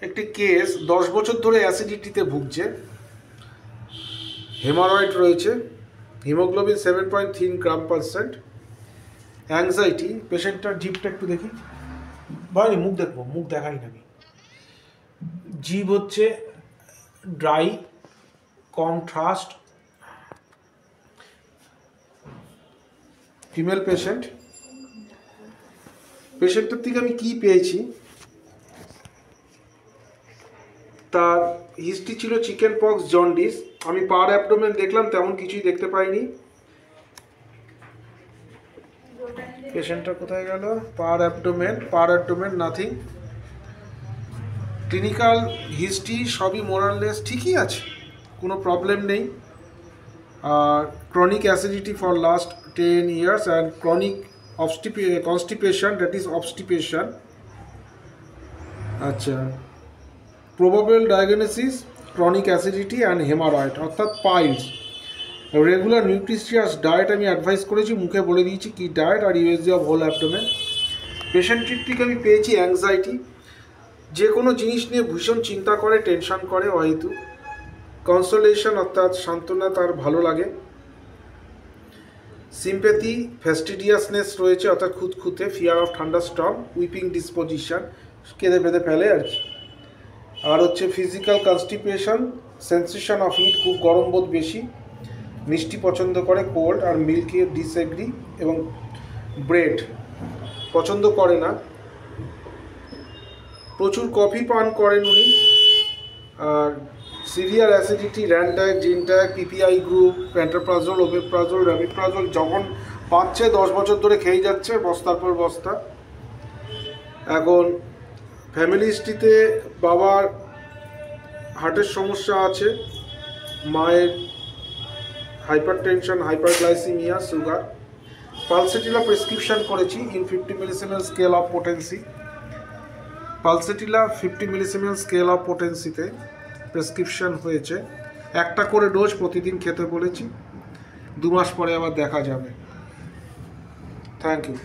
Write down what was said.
একটি কেস 10 বছর ধরে অ্যাসিডিটিতে ভুগছে, হেমারয়েড রয়েছে, হিমোগ্লোবিন 7.3 গ্রাম%, অ্যাংজাইটি। পেশেন্টটার জিভটা একটু দেখি, ভাই মুখ দেখবো, মুখ দেখাই নাকি। জিভ হচ্ছে ড্রাই, কন্ট্রাস্ট, ফিমেল পেশেন্ট। পেশেন্টের থেকে আমি কি পেয়েছি, তার হিস্ট্রি ছিল চিকেন পক্স, জন্ডিস। আমি পার অ্যাবডোমেন দেখলাম, তেমন কিছুই দেখতে পাইনি। পেশেন্টটা কোথায় গেল? Per abdomen nothing. Clinical history সবই মোরাললেস ঠিকই আছে, কোনো প্রবলেম নেই। আর chronic acidity for last 10 years and chronic constipation, that is obstipation. আচ্ছা, probable diagnosis chronic acidity and hemorrhoid অর্থাৎ পাইলস। রেগুলার নিউট্রিশিয়াস ডায়েট আমি অ্যাডভাইস করেছি, মুখে বলে দিয়েছি কি ডায়েট, আর ইউএসজি অফ হোল অ্যাবডোমেন। পেশেন্টের থেকে আমি পেয়েছি অ্যাংজাইটি, যে কোনো জিনিস নিয়ে ভীষণ চিন্তা করে, টেনশন করে অহেতু। কনসোলেশন অর্থাৎ সান্ত্বনা তার ভালো লাগে। সিম্প্যাথি, ফ্যাস্টিডিয়াসনেস রয়েছে অর্থাৎ খুঁতখুঁতে, fear of thunderstorm, weeping disposition, কেঁদে পেঁদে ফেলে আর কি। আর হচ্ছে physical constipation, sensation of heat, খুব গরম বোধ বেশি, মিষ্টি পছন্দ করে, কোল্ড আর মিল্কে ডিসএগ্রি, এবং ব্রেড পছন্দ করে না। প্রচুর কফি পান করেন উনি। আর severe acidity, Randac, Zinetac, PPI group, pantoprazole, omeprazole, rabeprazole যখন পাচ্ছে 10 বছর ধরে খেয়ে যাচ্ছে বস্তার পর বস্তা। এখন ফ্যামিলি হিস্ট্রিতে বাবার হার্টের সমস্যা আছে, মায়ের hypertension, hyperglycemia, sugar. Pulsatilla prescription করেছি in 50 millesimal scale of potency. Pulsatilla 50 millesimal scale of পোটেন্সিতে প্রেসক্রিপশন হয়েছে। একটা করে ডোজ প্রতিদিন খেতে বলেছি, 2 মাস পরে আবার দেখা যাবে। Thank you.